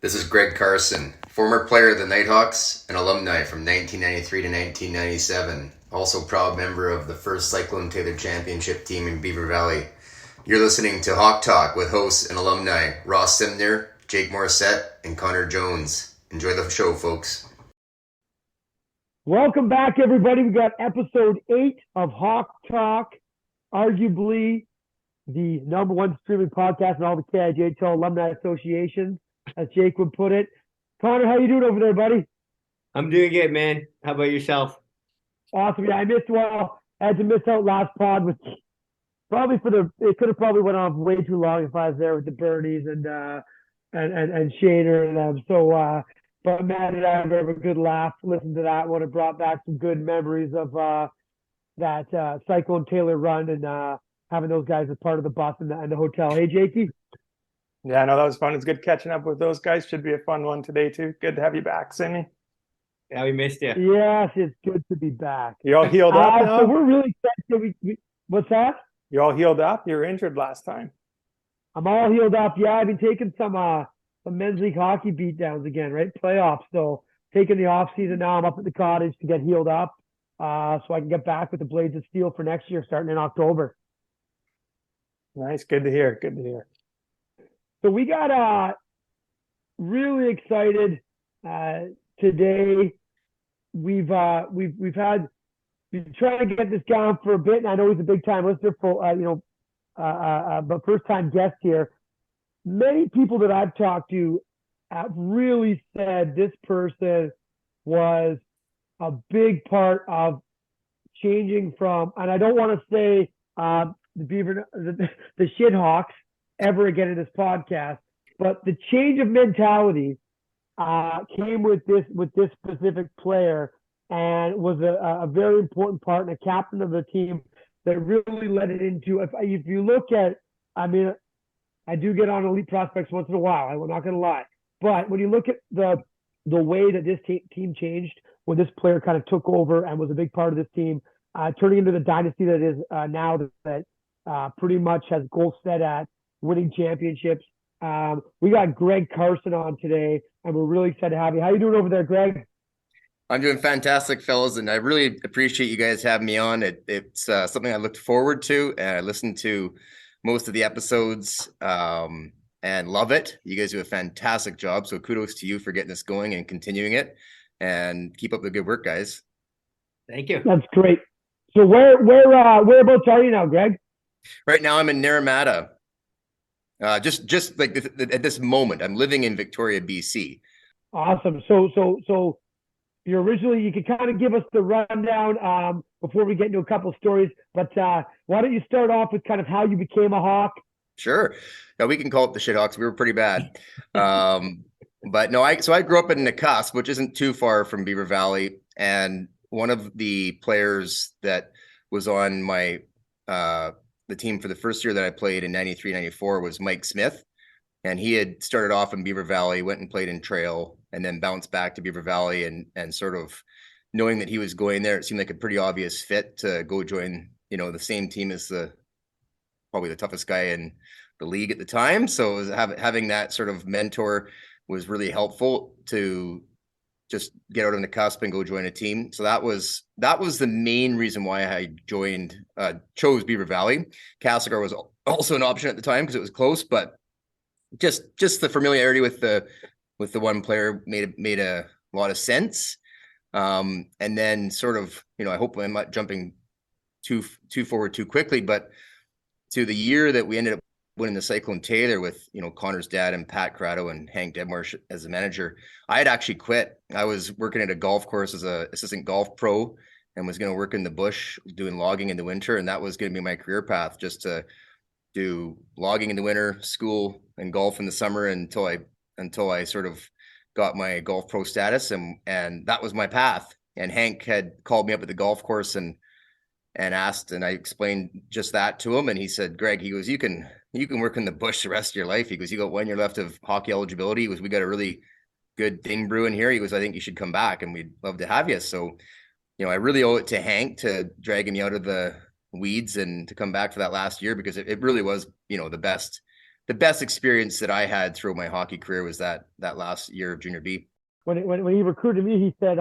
This is Greg Carson, former player of the Nitehawks and alumni from 1993 to 1997. Also proud member of the first Cyclone Taylor Championship team in Beaver Valley. You're listening to Hawk Talk with hosts and alumni Ross Simner, Jake Morissette, and Connor Jones. Enjoy the show, folks. Welcome back, everybody. We got episode 8 of Hawk Talk, arguably the number one streaming podcast in all the KIJHL alumni associations, as Jake would put it. Connor, how you doing over there, buddy? I'm doing good, man. How about yourself? Awesome. Yeah, I had to miss out last pod with it could have probably went on way too long if I was there with the Bernies and Shader and them. So, but Matt and I have a good laugh. Listen to that one. It brought back some good memories of that Cyclone Taylor run and having those guys as part of the bus and the hotel. Hey, Jakey. Yeah, no, that was fun. It's good catching up with those guys. Should be a fun one today, too. Good to have you back, Simmy. Yeah, we missed you. Yes, it's good to be back. You all healed up now? So we're really excited. What's that? You all healed up? You were injured last time. I'm all healed up. Yeah, I've been taking some men's league hockey beatdowns again, right? Playoffs. So taking the off season now. I'm up at the cottage to get healed up so I can get back with the Blades of Steel for next year starting in October. Nice. Good to hear. Good to hear. So we got really excited today. We've been trying to get this down for a bit, and I know he's a big time listener for but first time guest here. Many people that I've talked to have really said this person was a big part of changing from, and I don't want to say the Shithawks ever again in this podcast, but the change of mentality came with this specific player and was a very important part and a captain of the team that really led it into. If you look at, I mean, I do get on elite prospects once in a while. I'm not going to lie, but when you look at the way that this team changed when this player kind of took over and was a big part of this team, turning into the dynasty that is now, that pretty much has goals set at winning championships. We got Greg Carson on today, and we're really excited to have you. How you doing over there, Greg? I'm doing fantastic, fellas, and I really appreciate you guys having me on. It's something I looked forward to, and I listened to most of the episodes and love it. You guys do a fantastic job, so kudos to you for getting this going and continuing it, and keep up the good work, guys. Thank you. That's great. So whereabouts are you now, Greg? Right now, I'm in Naramata. Just like at this moment, I'm living in Victoria, BC. Awesome. So you're originally, you could kind of give us the rundown before we get into a couple of stories, but why don't you start off with kind of how you became a Hawk? Sure. Yeah, we can call it the Shithawks. We were pretty bad. But no, I grew up in the cusp, which isn't too far from Beaver Valley. And one of the players that was on my the team for the first year that I played in 93, 94 was Mike Smith. And he had started off in Beaver Valley, went and played in Trail, and then bounced back to Beaver Valley. And sort of knowing that he was going there, it seemed like a pretty obvious fit to go join, the same team as probably the toughest guy in the league at the time. So having that sort of mentor was really helpful to just get out on the cusp and go join a team. So that was the main reason why I chose Beaver Valley. Castlegar was also an option at the time because it was close, but just the familiarity with the one player made a lot of sense. And then sort of, I hope I'm not jumping too forward too quickly, but to the year that we ended up winning the Cyclone Taylor with, Connor's dad and Pat Corrado and Hank Dedmarsh as the manager, I had actually quit. I was working at a golf course as an assistant golf pro and was going to work in the bush doing logging in the winter. And that was going to be my career path, just to do logging in the winter, school and golf in the summer until I sort of got my golf pro status. And that was my path. And Hank had called me up at the golf course and asked, and I explained just that to him. And he said, Greg, he goes, you can work in the bush the rest of your life. He goes, you got 1 year left of hockey eligibility. He goes, we got a really good thing brewing here. He goes, I think you should come back and we'd love to have you. So, I really owe it to Hank to dragging me out of the weeds and to come back for that last year, because it really was, the best the best experience that I had through my hockey career was that last year of junior B. When he recruited me, he said,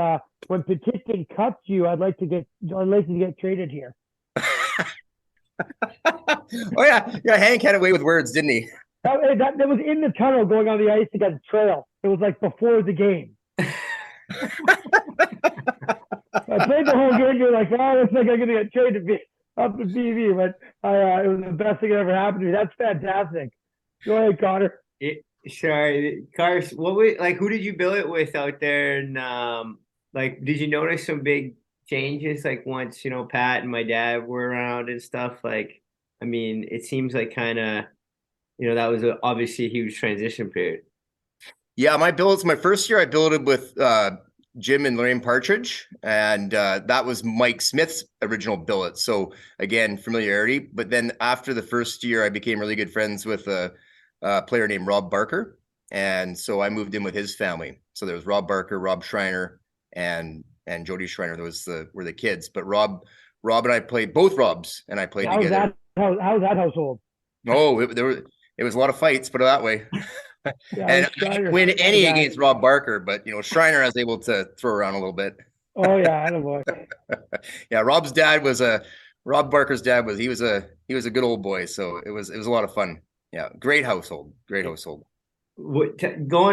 "When Petition cuts you, I'd like to get traded here." Oh yeah. Hank had a way with words, didn't he? That was in the tunnel going on the ice against Trail. It was like before the game. I played the whole game. You're like, "Oh, looks like I'm going to get traded up to BV," but it was the best thing that ever happened to me. That's fantastic. Go ahead, Connor. Sorry, Carson. What was like? Who did you bill it with out there? And like, did you notice some big changes? Like once Pat and my dad were around and stuff. Like, I mean, it seems like kind of that was obviously a huge transition period. Yeah, my first year I billeted with Jim and Lorraine Partridge, and that was Mike Smith's original billet. So again, familiarity. But then after the first year, I became really good friends with a player named Rob Barker, and so I moved in with his family. So there was Rob Barker, Rob Schreiner, and Jody Schreiner. Those were the kids. But Rob and I played, both Robs and I played together. How was that household? Oh, it was a lot of fights, put it that way. Yeah, and I didn't win any against Rob Barker, but Schreiner I was able to throw around a little bit. Oh yeah, attaboy. Yeah, Rob Barker's dad was a good old boy, so it was a lot of fun. Yeah, great household. Going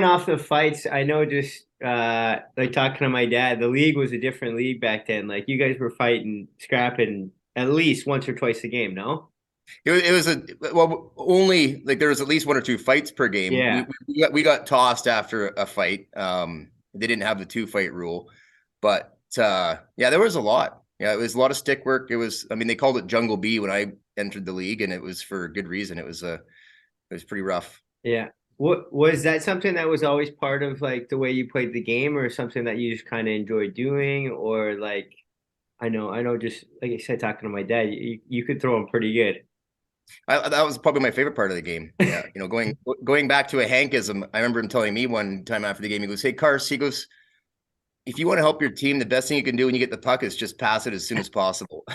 off the fights, I know just like talking to my dad, the league was a different league back then. Like you guys were fighting, scrapping at least once or twice a game, no? It was only like there was at least one or two fights per game. Yeah. We got tossed after a fight. They didn't have the 2-fight rule, but yeah, there was a lot. Yeah, it was a lot of stick work. They called it Jungle B when I entered the league, and it was for good reason. It was pretty rough. Yeah. What was that something that was always part of like the way you played the game, or something that you just kind of enjoyed doing, or like I know just like I said, talking to my dad, you could throw him pretty good. That was probably my favorite part of the game. Yeah, going back to a Hankism, I remember him telling me one time after the game, he goes, "Hey, Carson," he goes, "if you want to help your team, the best thing you can do when you get the puck is just pass it as soon as possible."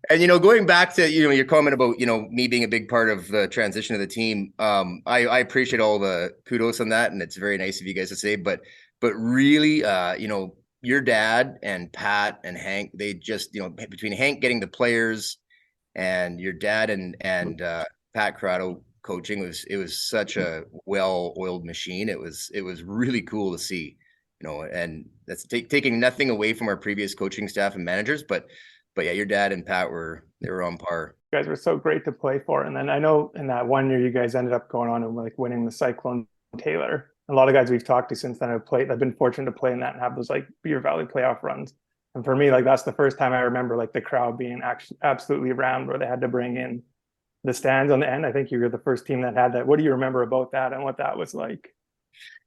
And going back to your comment about me being a big part of the transition of the team, I appreciate all the kudos on that, and it's very nice of you guys to say. But really, your dad and Pat and Hank, they just between Hank getting the players and your dad and Pat Corrado coaching, it was such a well-oiled machine. It was really cool to see, and that's taking nothing away from our previous coaching staff and managers, but yeah, your dad and Pat were on par. You guys were so great to play for. And then I know in that one year you guys ended up going on and like winning the Cyclone Taylor. A lot of guys we've talked to since then I've been fortunate to play in that and have those like Beaver Valley playoff runs. And for me, like that's the first time I remember like the crowd being absolutely around, where they had to bring in the stands on the end. I think you were the first team that had that. What do you remember about that and what that was like?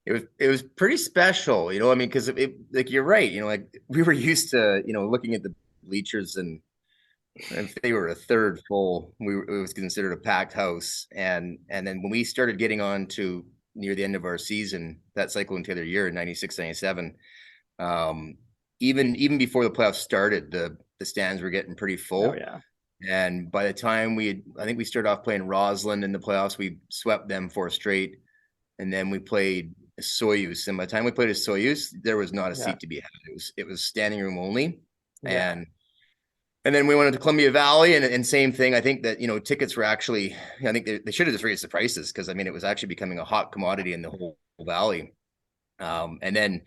It was pretty special, because like you're right, like we were used to looking at the bleachers, and if they were a third full, it was considered a packed house. And then when we started getting on to near the end of our season, that Cyclone Taylor year in 96, 97, even before the playoffs started, the stands were getting pretty full. Oh, yeah. And by the time I think we started off playing Roslyn in the playoffs, we swept them 4 straight. And then we played Soyuz. And by the time we played a Soyuz, there was not a seat to be had. It was standing room only. Yeah. And then we went to Columbia Valley, and same thing. I think that tickets were actually, I think they should have just raised the prices, because it was actually becoming a hot commodity in the whole valley. And then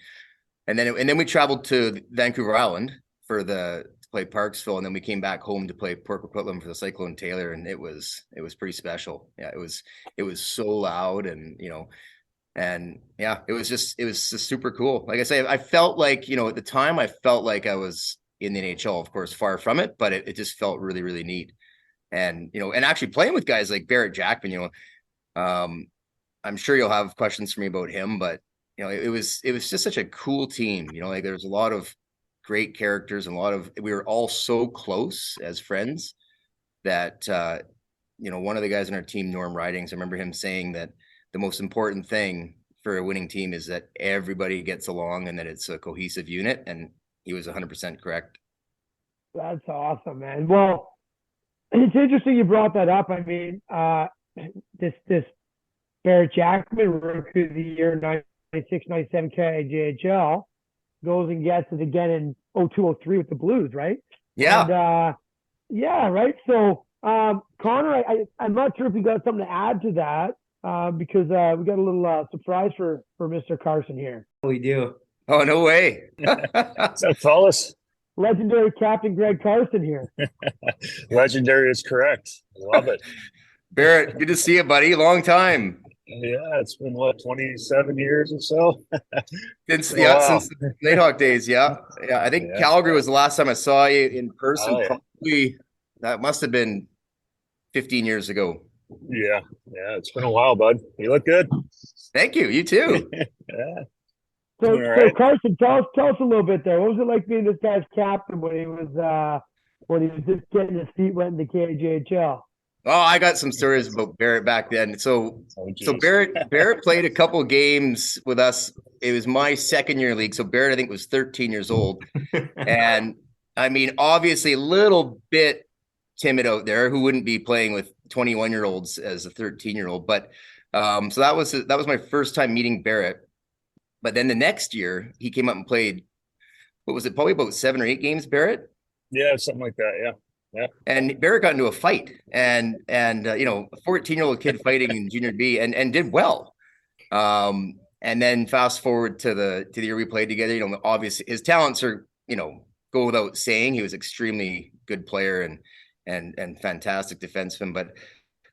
we traveled to Vancouver Island to play Parksville, and then we came back home to play Port Coquitlam for the Cyclone Taylor, and it was pretty special. Yeah, it was so loud, and and yeah, it was just super cool. Like I say, I felt like at the time I felt like I was in the NHL, of course, far from it, but it just felt really, really neat. And, and actually playing with guys like Barret Jackman, I'm sure you'll have questions for me about him, but, it was just such a cool team. Like there's a lot of great characters, and we were all so close as friends that, one of the guys on our team, Norm Ridings, I remember him saying that the most important thing for a winning team is that everybody gets along and that it's a cohesive unit. And he was 100% correct. That's awesome, man. Well, it's interesting you brought that up. I mean, this Barret Jackman, rookie of the year, 96, 97 KJHL, goes and gets it again in 0203 with the Blues, right? Yeah. And, yeah, right. So, Connor, I'm not sure if you got something to add to that, because we got a little surprise for Mr. Carson here. We do. Oh, no way. What's up, fellas? Legendary Captain Greg Carson here. Legendary is correct. I love it. Barret, good to see you, buddy. Long time. Yeah, it's been what, 27 years or so? Since Wow. since the Nitehawk days, yeah. I think Yeah. Calgary was the last time I saw you in person. Oh, yeah. Probably that must have been 15 years ago. Yeah, it's been a while, bud. You look good. Thank you. You too. Yeah. So, All right. Carson, tell us a little bit there. What was it like being this guy's captain when he was just getting his feet wet in the KJHL? Oh, I got some stories about Barret back then. So geez. Barret played a couple games with us. It was my second year league. So Barret, I think, was 13 years old. And I mean, obviously a little bit timid out there, who wouldn't be playing with 21-year-olds as a 13-year-old. But so that was my first time meeting Barret. But then the next year he came up and played, what was it, probably about 7 or 8 games, Barret? Yeah, something like that. Yeah. And Barret got into a fight, and you know, a 14-year-old kid fighting in junior B, and did well. And then fast forward to the year we played together. You know, obviously his talents are, you know, go without saying. He was extremely good player and fantastic defenseman. But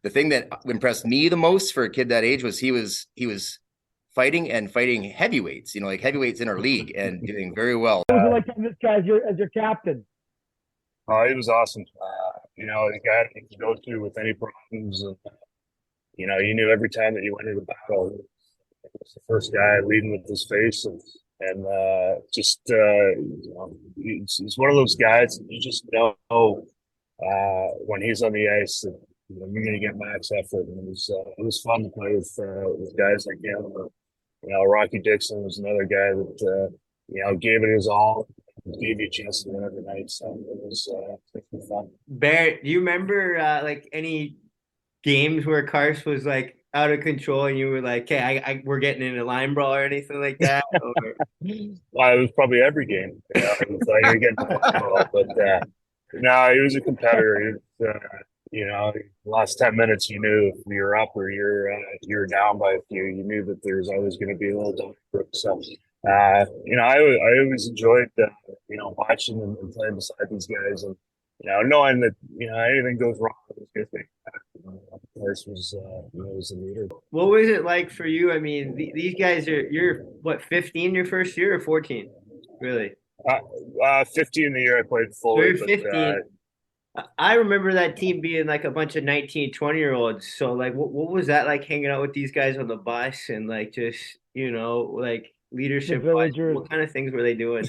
the thing that impressed me the most for a kid that age was he was fighting heavyweights. You know, like heavyweights in our league, and doing very well. What was it like having this guy as your captain? Oh, he was awesome. You know, the guy that you could go to with any problems. And, you know, you knew every time that you went into battle, he was the first guy leading with his face. And just, you know, he's one of those guys that you just know when he's on the ice that, you know, you're going to get max effort. And it was fun to play with guys like him. You know, Rocky Dixon was another guy that, you know, gave it his all. Gave you a chance to win every night, so it was fun. Barret, do you remember like any games where Carson was like out of control and you were like, "Okay, we're getting in a line brawl" or anything like that? Or... Well, it was probably every game. You know, it was like you're getting a line brawl, but no, he was a competitor. He was, you know, the last 10 minutes, you knew if you're up or you're down by a few, you knew that there's always going to be a little down. So. You know, I always enjoyed, you know, watching and playing beside these guys, and you know, knowing that, you know, anything goes wrong, it was good thing. Of course, was you know, was the leader. What was it like for you? I mean, these guys you're what, 15 your first year or 14? Really? 15 the year I played fully. So you're 15. I remember that team being like a bunch of 19, 20-year-olds. So like, what was that like hanging out with these guys on the bus and like just, you know, like leadership wise, what kind of things were they doing?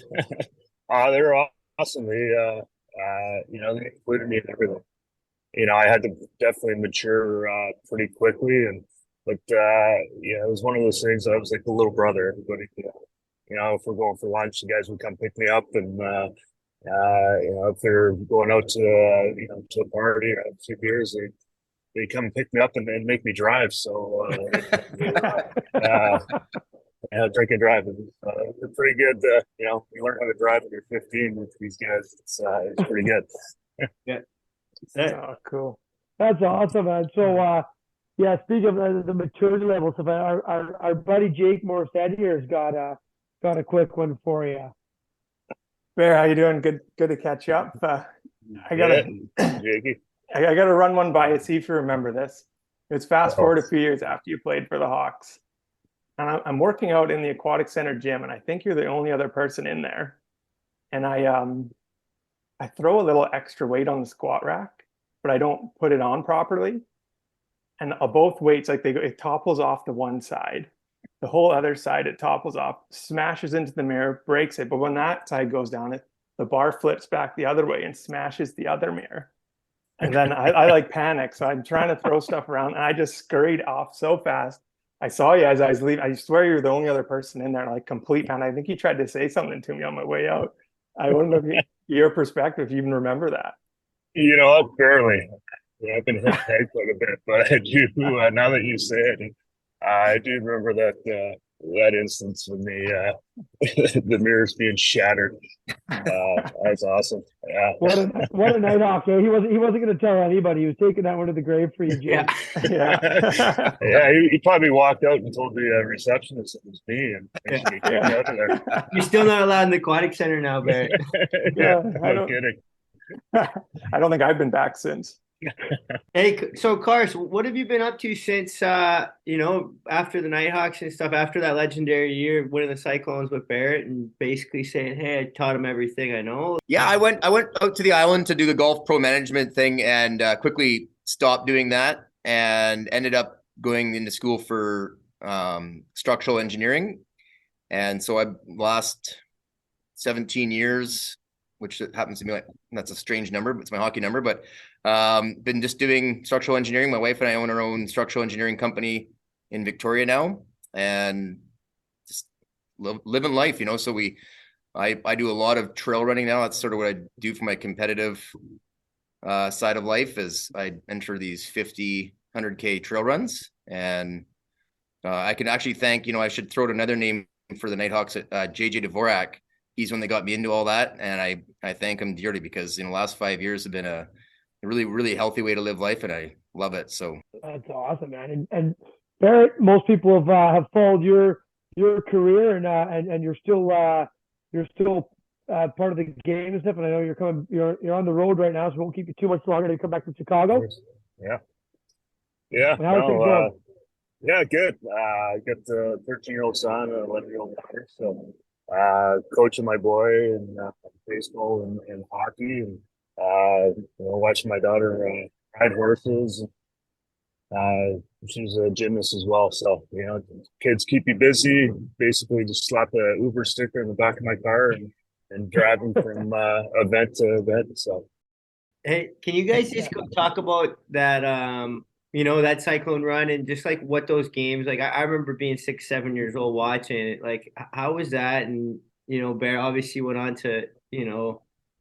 They were awesome. They you know, they included me in everything. You know, I had to definitely mature pretty quickly, but yeah, it was one of those things. I was like the little brother. Everybody, you know, if we're going for lunch, the guys would come pick me up, and you know, if they're going out to you know, to a party or have a few beers, they come pick me up and make me drive. So yeah, drink and drive. It's pretty good. You know, you learn how to drive when you're 15 with these guys. It's pretty good. Yeah. Oh, cool. That's awesome, man. So, yeah, speaking of the maturity level stuff, our buddy Jake Morissette here has got a quick one for you. Bear, how you doing? Good to catch up. I gotta run one by you, see if you remember this. It's fast forward a few years after you played for the Hawks. And I'm working out in the aquatic center gym, and I think you're the only other person in there. And I throw a little extra weight on the squat rack, but I don't put it on properly. And both weights, like it topples off the one side. The whole other side, it topples off, smashes into the mirror, breaks it. But when that side goes down, the bar flips back the other way and smashes the other mirror. And then I like panic. So I'm trying to throw stuff around, and I just scurried off so fast. I saw you as I was leaving. I swear you're the only other person in there, like complete. And I think you tried to say something to me on my way out. I wonder if your perspective, if you even remember that. You know what? Barely. Yeah, I've been hit peg quite a bit, but I do. Now that you say it, I do remember that instance when the mirrors being shattered. That's awesome. Yeah. What a Nighthawk! Eh? He wasn't going to tell anybody. He was taking that one to the grave for you, Jake. Yeah. Yeah. Yeah, he probably walked out and told the receptionist it was me, and she got kicked out of there. You're still not allowed in the aquatic center now, Barret. Yeah, No kidding. I don't think I've been back since. Hey, so Carson, what have you been up to since after the Nitehawks and stuff, after that legendary year winning the Cyclones with Barret and basically saying, "Hey, I taught him everything I know." Yeah, I went out to the island to do the golf pro management thing and quickly stopped doing that and ended up going into school for structural engineering. And so I last 17 years, which happens to be that's a strange number, but it's my hockey number, but been just doing structural engineering. My wife and I own our own structural engineering company in Victoria now, and just living life, So I do a lot of trail running now. That's sort of what I do for my competitive side of life is I enter these 50, 100K trail runs. And I can actually thank, I should throw out another name for the Nitehawks, JJ Dvorak. He's one that got me into all that. And I thank him dearly because, the last 5 years have been a really, really healthy way to live life. And I love it. So That's awesome, man. And Barret, most people have followed your career and you're still part of the game and stuff. And I know you're on the road right now, so we won't keep you too much longer to come back from Chicago. Yeah. Yeah. How are things going? Yeah, good. I got a 13-year-old son and an 11-year-old daughter. So coaching my boy in baseball and hockey and watching my daughter ride horses. She's a gymnast as well. So, kids keep you busy. Basically just slap a Uber sticker in the back of my car and driving from event to event. So, Hey, can you guys just go talk about that that Cyclone run and just like what those games like I remember being 6, 7 years old watching it. Like how was that? And Barret obviously went on to,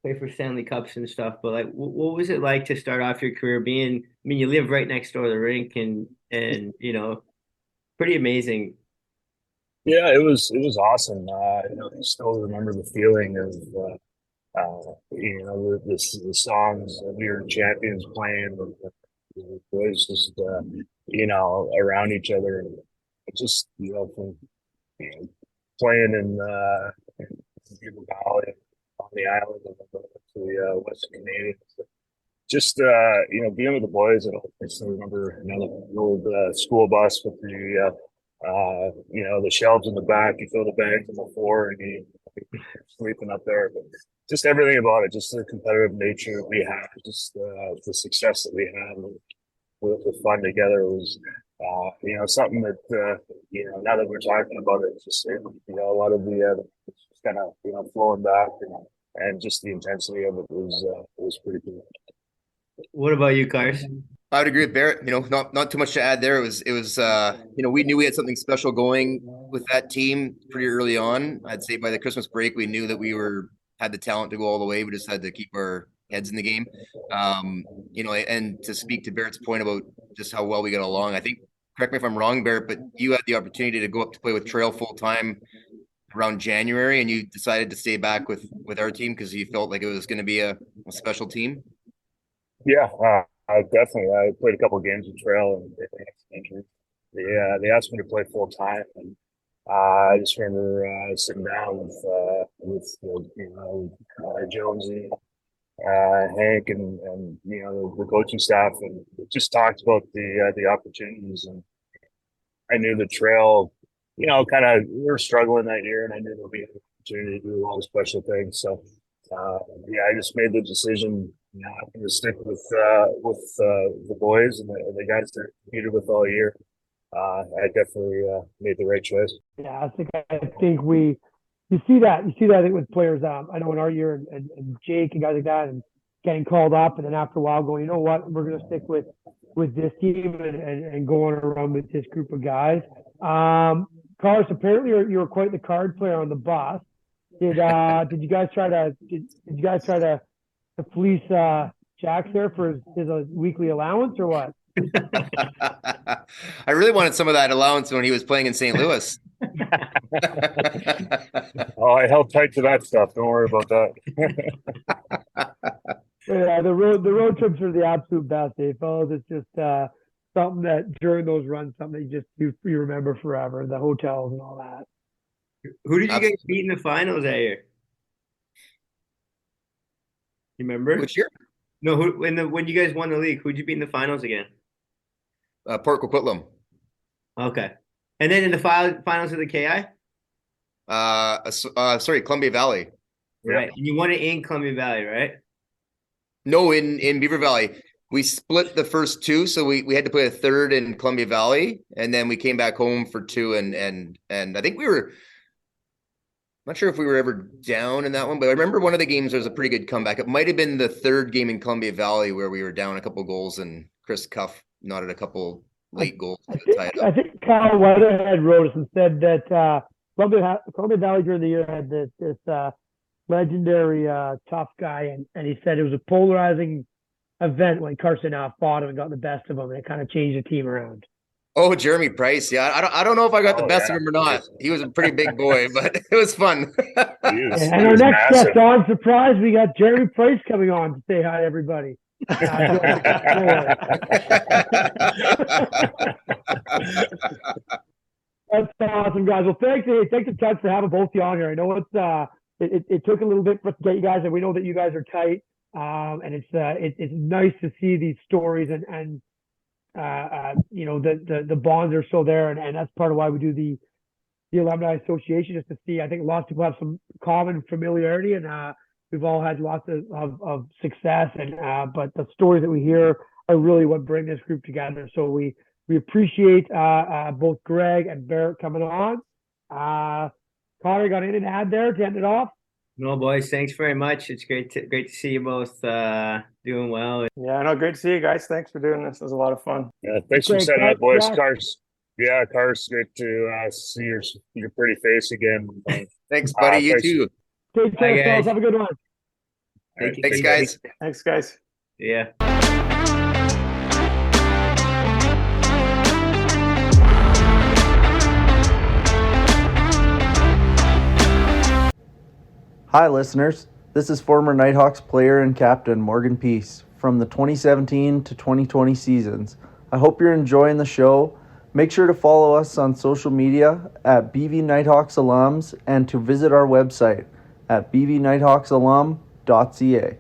play for Stanley Cups and stuff, but like what was it like to start off your career you live right next door to the rink and pretty amazing. yeah, it was awesome. I still remember the feeling of the songs that we were champions playing, the boys just around each other, and just from playing in the Valley on the island and to the Western Canadians. Just being with the boys, and I still remember the old school bus with the shelves in the back. You throw the bags on the floor, and you're sleeping up there. But just everything about it, just the competitive nature that we had, just the success that we had with the fun together was, something that now that we're talking about it, it's just a lot of the just kind of flowing back and just the intensity of it was pretty cool. What about you, Carson? I would agree with Barret. Not too much to add there. It was we knew we had something special going with that team pretty early on. I'd say by the Christmas break, we knew that we had the talent to go all the way. We just had to keep our heads in the game. And to speak to Barrett's point about just how well we got along, I think, correct me if I'm wrong, Barret, but you had the opportunity to go up to play with Trail full time around January, and you decided to stay back with our team because you felt like it was going to be a special team. Yeah, I definitely. I played a couple of games with Trail, and they had some injuries. They asked me to play full time, and I just remember sitting down with Jonesy, Hank, and the coaching staff, and just talked about the opportunities. And I knew the Trail, we were struggling that year, and I knew there'd be an opportunity to do a lot of special things. So, I just made the decision. I'm going to stick with the boys and the guys that I competed with all year. I definitely made the right choice. Yeah, I think you see that I think with players. I know in our year and Jake and guys like that, and getting called up, and then after a while going, you know what, we're going to stick with this team and going around with this group of guys. Carson, apparently you were quite the card player on the bus. Did you guys try to fleece Jack's there for his weekly allowance or what? I really wanted some of that allowance when he was playing in St. Louis. Oh, I held tight to that stuff. Don't worry about that. Yeah, the road trips are the absolute best, fellas. It's just something that during those runs, something that you remember forever. The hotels and all that. Who did you guys beat in the finals that year? You remember? Which year? No, when you guys won the league, who'd you beat in the finals again? Port Coquitlam. Okay. And then in the finals of the KI? Sorry, Columbia Valley. Right. And you won it in Columbia Valley, right? No, in Beaver Valley. We split the first two, so we had to play a third in Columbia Valley, and then we came back home for two, and I think we were not sure if we were ever down in that one, but I remember one of the games was a pretty good comeback. It might have been the third game in Columbia Valley where we were down a couple goals and Chris Cuff knotted a couple late goals to tie it up. I think Kyle Weatherhead wrote us and said that Columbia Valley during the year had this legendary tough guy, and he said it was a polarizing event when Carson fought him and got the best of him, and it kind of changed the team around. Oh, Jeremy Price. Yeah, I don't know if I got the best of him or not. He was a pretty big boy, but it was fun. And our next guest on surprise, we got Jeremy Price coming on to say hi to everybody. That's awesome, guys. Well, thanks to Ted for having both of you on here. I know it took a little bit for us to get you guys, and we know that you guys are tight. And it's nice to see these stories and the bonds are still there, and that's part of why we do the Alumni Association, just to see. I think lots of people have some common familiarity, and we've all had lots of success, and but the stories that we hear are really what bring this group together. So we appreciate both Greg and Barret coming on. Connor, got anything to add there to end it off? No, boys, thanks very much. It's great to see you both doing well. Yeah, no, great to see you guys. Thanks for doing this. It was a lot of fun. Yeah, thanks for setting up, boys. Cars. Yeah, Cars, great to see your pretty face again. Thanks, buddy. You too. Take care, fellas. Have a good one. Thanks, guys. Thanks, guys. Yeah. Hi listeners, this is former Nitehawks player and captain Morgan Peace from the 2017 to 2020 seasons. I hope you're enjoying the show. Make sure to follow us on social media at BV Nitehawks Alums and to visit our website at bvnighthawksalum.ca.